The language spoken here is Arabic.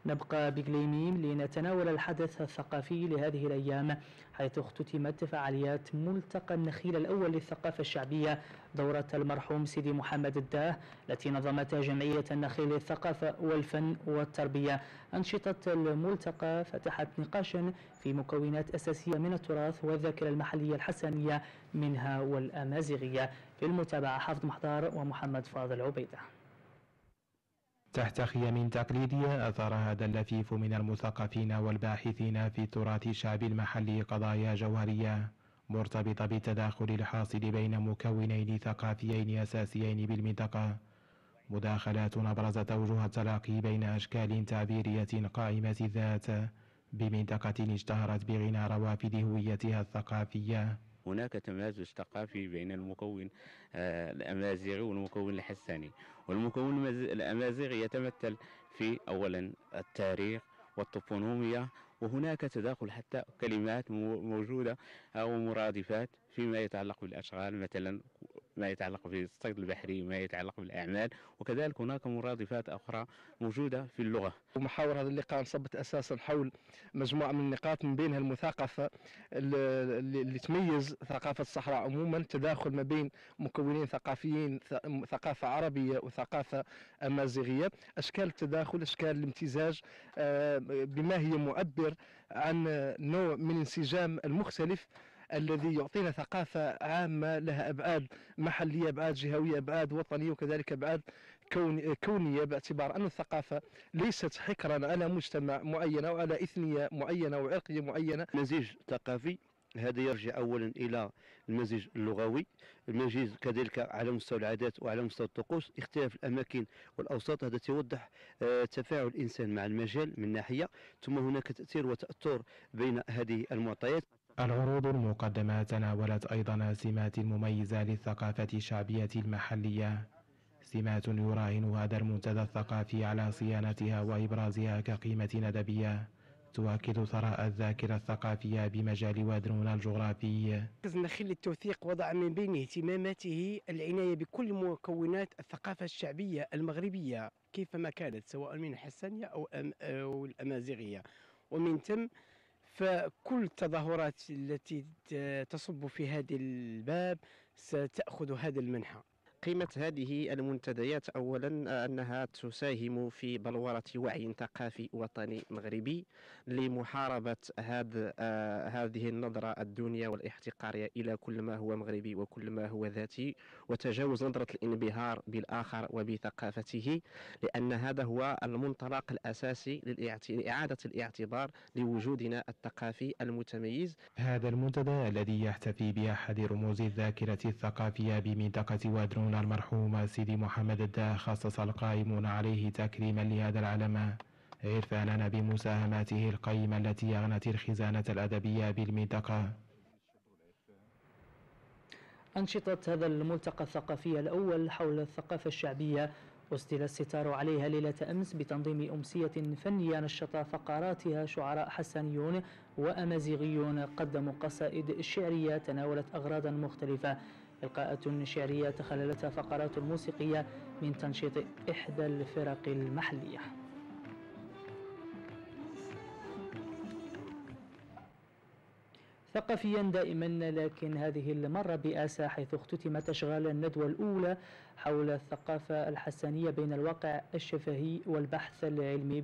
نبقى بقليميم لنتناول الحدث الثقافي لهذه الأيام، حيث اختتمت فعاليات ملتقى النخيل الأول للثقافة الشعبية دورة المرحوم سيدي محمد الداه التي نظمتها جمعية النخيل للثقافة والفن والتربية. أنشطة الملتقى فتحت نقاشا في مكونات أساسية من التراث والذاكرة المحلية الحسانية منها والأمازيغية. في المتابعة حافظ محضار ومحمد فاضل عبيدة. تحت خيم تقليدية أثار هذا اللفيف من المثقفين والباحثين في تراث الشعب المحلي قضايا جوهرية مرتبطة بالتداخل الحاصل بين مكونين ثقافيين أساسيين بالمنطقة، مداخلات أبرزت أوجه التلاقي بين أشكال تعبيرية قائمة الذات بمنطقة اشتهرت بغنى روافد هويتها الثقافية. هناك تمازج ثقافي بين المكون الأمازيغي والمكون الحساني، والمكون الأمازيغي يتمثل في أولا التاريخ والطوبونوميا، وهناك تداخل حتى كلمات موجودة أو مرادفات فيما يتعلق بالأشغال، مثلا ما يتعلق بالصيد البحري، ما يتعلق بالأعمال، وكذلك هناك مرادفات أخرى موجودة في اللغة. محاور هذا اللقاء انصبت أساسا حول مجموعة من النقاط، من بينها المثاقفة اللي تميز ثقافة الصحراء عموما، تداخل ما بين مكونين ثقافيين، ثقافة عربية وثقافة أمازيغية، أشكال التداخل، أشكال الامتزاج بما هي معبر عن نوع من انسجام المختلف الذي يعطينا ثقافة عامة لها أبعاد محلية، أبعاد جهوية، أبعاد وطنية، وكذلك أبعاد كونية، باعتبار أن الثقافة ليست حكرا على مجتمع معين أو على إثنية معينة أو عرقية معينة. مزيج ثقافي هذا يرجع أولا إلى المزيج اللغوي، المزيج كذلك على مستوى العادات وعلى مستوى الطقوس، اختلاف الأماكن والأوساط، هذا يوضح تفاعل الإنسان مع المجال من ناحية، ثم هناك تأثير وتأثر بين هذه المعطيات. العروض المقدمة تناولت أيضا سمات مميزة للثقافة الشعبية المحلية، سمات يراهن هذا المنتدى الثقافي على صيانتها وإبرازها كقيمة ندبية تؤكد ثراء الذاكرة الثقافية بمجال وادرون الجغرافي. مركز النخيل للتوثيق وضع من بين اهتماماته العناية بكل مكونات الثقافة الشعبية المغربية كيفما كانت، سواء من الحسانية أو الأمازيغية، ومن ثم فكل التظاهرات التي تصب في هذا الباب ستأخذ هذا المنحى. قيمة هذه المنتديات أولا أنها تساهم في بلورة وعي ثقافي وطني مغربي لمحاربة هذه النظرة الدونية والاحتقارية إلى كل ما هو مغربي وكل ما هو ذاتي، وتجاوز نظرة الانبهار بالآخر وبثقافته، لأن هذا هو المنطلق الأساسي لإعادة الاعتبار لوجودنا الثقافي المتميز. هذا المنتدى الذي يحتفي بأحد رموز الذاكرة الثقافية بمنطقة وادرون المرحوم سيدي محمد الداه، خصص القائمون عليه تكريما لهذا العلم، عرفانا بمساهماته القيمة التي أغنت الخزانة الأدبية بالمنطقة. أنشطة هذا الملتقى الثقافي الأول حول الثقافة الشعبية أسدل الستار عليها ليلة أمس بتنظيم أمسية فنية نشط فقراتها شعراء حسانيون وأمازيغيون قدموا قصائد شعرية تناولت أغراضا مختلفة، إلقاءات شعرية تخللتها فقرات موسيقية من تنشيط إحدى الفرق المحلية. ثقافيا دائما، لكن هذه المرة بآسا، حيث اختتمت أشغال الندوة الأولى حول الثقافة الحسانية بين الواقع الشفهي والبحث العلمي